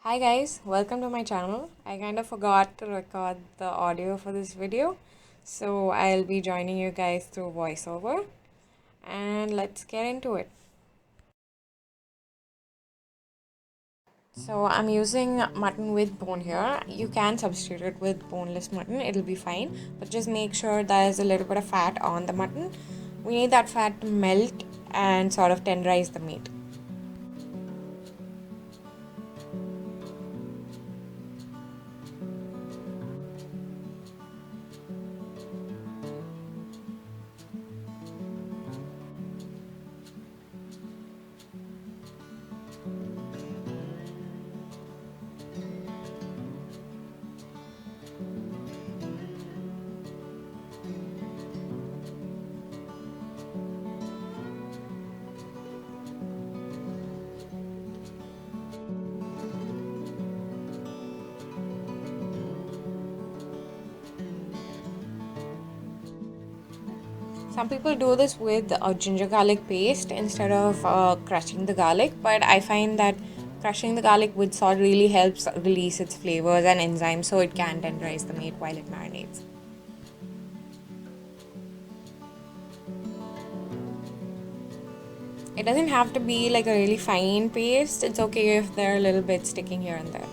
Hi guys, welcome to my channel. I kind of forgot to record the audio for this video, so I'll be joining you guys through voiceover, and let's get into it. So I'm using mutton with bone here. You can substitute it with boneless mutton, it'll be fine, but just make sure there's a little bit of fat on the mutton. We need that fat to melt and sort of tenderize the meat. Some people do this with a ginger garlic paste instead of crushing the garlic, but I find that crushing the garlic with salt really helps release its flavors and enzymes so it can tenderize the meat while it marinates. It doesn't have to be like a really fine paste, it's okay if they're a little bit sticking here and there.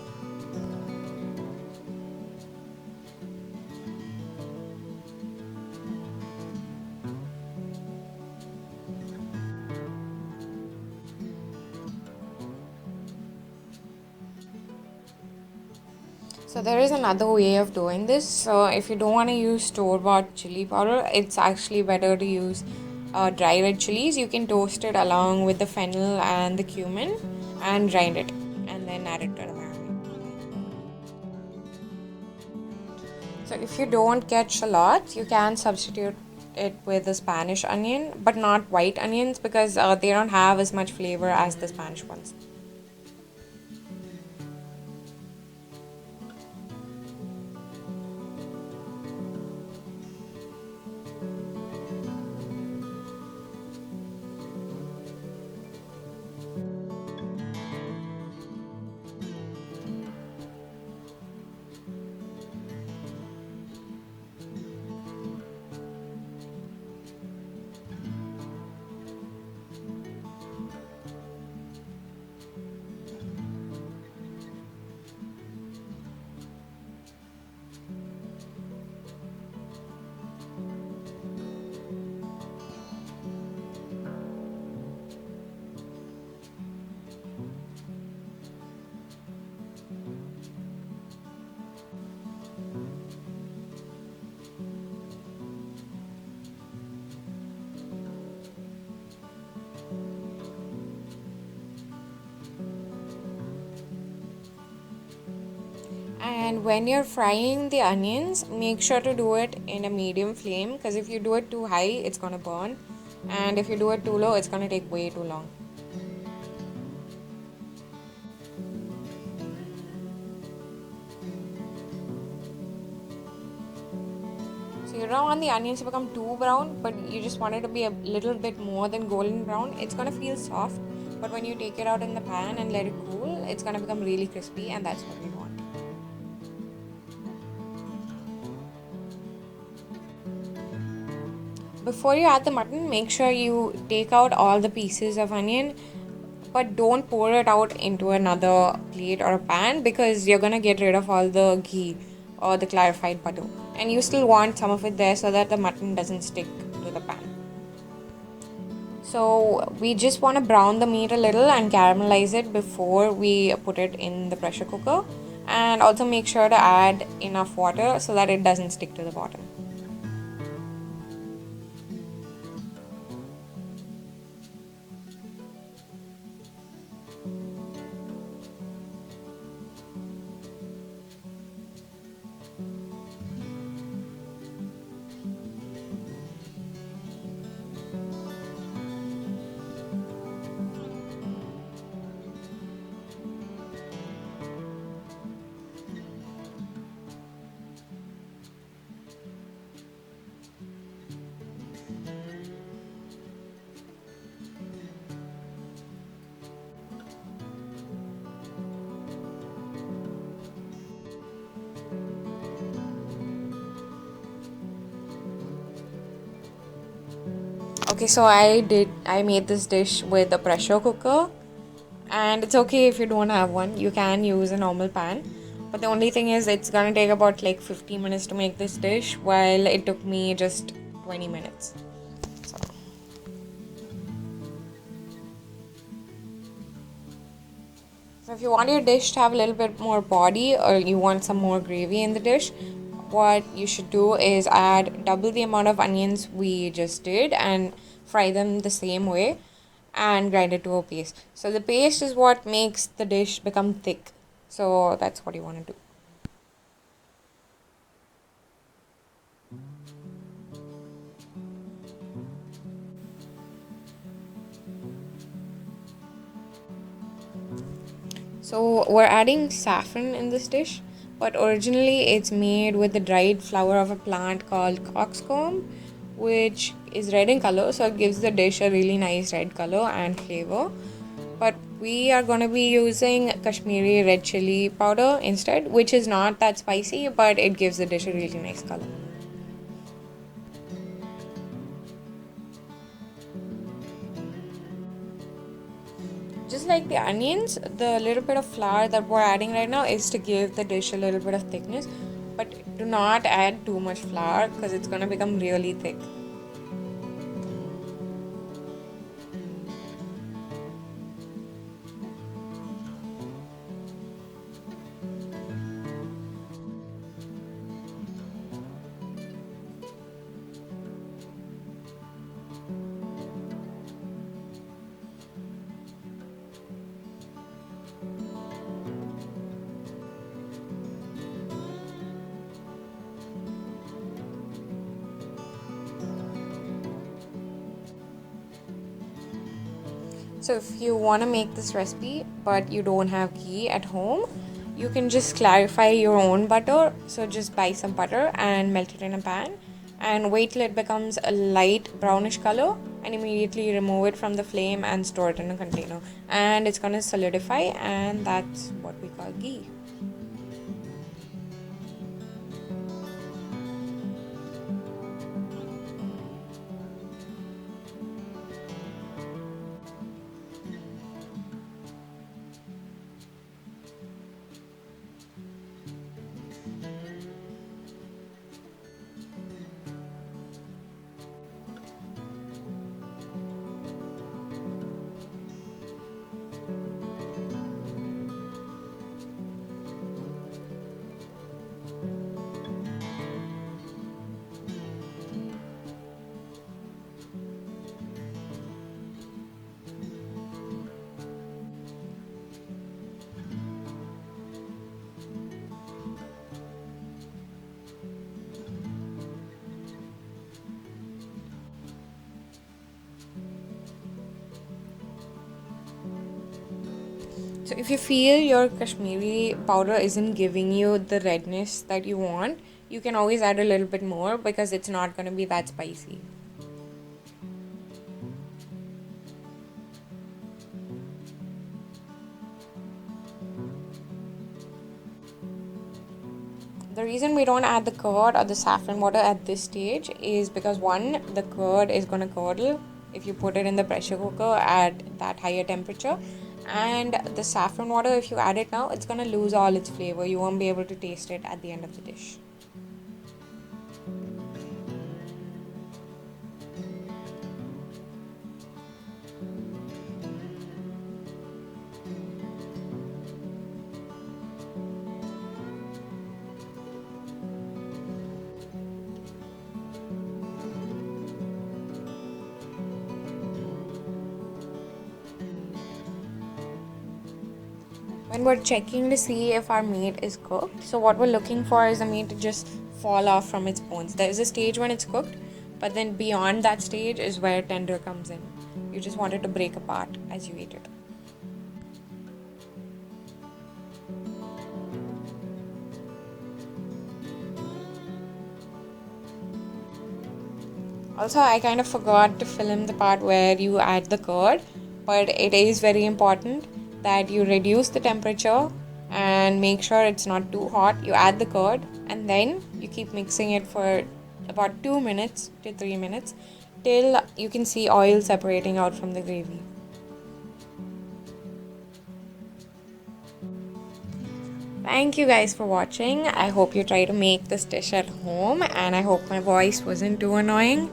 So there is another way of doing this. So if you don't want to use store-bought chili powder, it's actually better to use dry red chilies. You can toast it along with the fennel and the cumin and grind it and then add it to the marinade. So if you don't get shallots, you can substitute it with the Spanish onion, but not white onions because they don't have as much flavor as the Spanish ones. And when you're frying the onions, make sure to do it in a medium flame because if you do it too high, it's gonna burn. And if you do it too low, it's gonna take way too long. So you don't want the onions to become too brown, but you just want it to be a little bit more than golden brown. It's gonna feel soft, but when you take it out in the pan and let it cool, it's gonna become really crispy, and that's what we want. Before you add the mutton, make sure you take out all the pieces of onion, but don't pour it out into another plate or a pan because you're gonna get rid of all the ghee or the clarified butter, and you still want some of it there so that the mutton doesn't stick to the pan. So we just want to brown the meat a little and caramelize it before we put it in the pressure cooker, and also make sure to add enough water so that it doesn't stick to the bottom. Okay, so I made this dish with a pressure cooker, and it's okay if you don't have one. You can use a normal pan, but the only thing is it's gonna take about like 50 minutes to make this dish, while it took me just 20 minutes. So if you want your dish to have a little bit more body, or you want some more gravy in the dish, what you should do is add double the amount of onions we just did and fry them the same way and grind it to a paste. So the paste is what makes the dish become thick. So that's what you want to do. So we're adding saffron in this dish, but originally it's made with the dried flower of a plant called clovesCumin, which is red in color, so it gives the dish a really nice red color and flavor. But we are going to be using Kashmiri red chili powder instead, which is not that spicy, but it gives the dish a really nice color. Just like the onions, the little bit of flour that we're adding right now is to give the dish a little bit of thickness, but do not add too much flour because it's going to become really thick. So if you want to make this recipe but you don't have ghee at home, you can just clarify your own butter. So just buy some butter and melt it in a pan and wait till it becomes a light brownish color, and immediately remove it from the flame and store it in a container, and it's gonna solidify, and that's what we call ghee. So if you feel your Kashmiri powder isn't giving you the redness that you want, you can always add a little bit more because it's not going to be that spicy. The reason we don't add the curd or the saffron water at this stage is because one, the curd is going to curdle if you put it in the pressure cooker at that higher temperature, and the saffron water, if you add it now, it's going to lose all its flavor. You won't be able to taste it at the end of the dish. When we're checking to see if our meat is cooked, so what we're looking for is the meat to just fall off from its bones. There is a stage when it's cooked, but then beyond that stage is where tender comes in. You just want it to break apart as you eat it. Also, I kind of forgot to film the part where you add the curd, but it is very important that you reduce the temperature and make sure it's not too hot. You add the curd and then you keep mixing it for about 2 minutes to 3 minutes, till you can see oil separating out from the gravy. Thank you guys for watching. I hope you try to make this dish at home, and I hope my voice wasn't too annoying.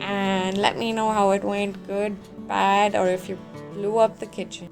And let me know how it went, good, bad, or if you blew up the kitchen.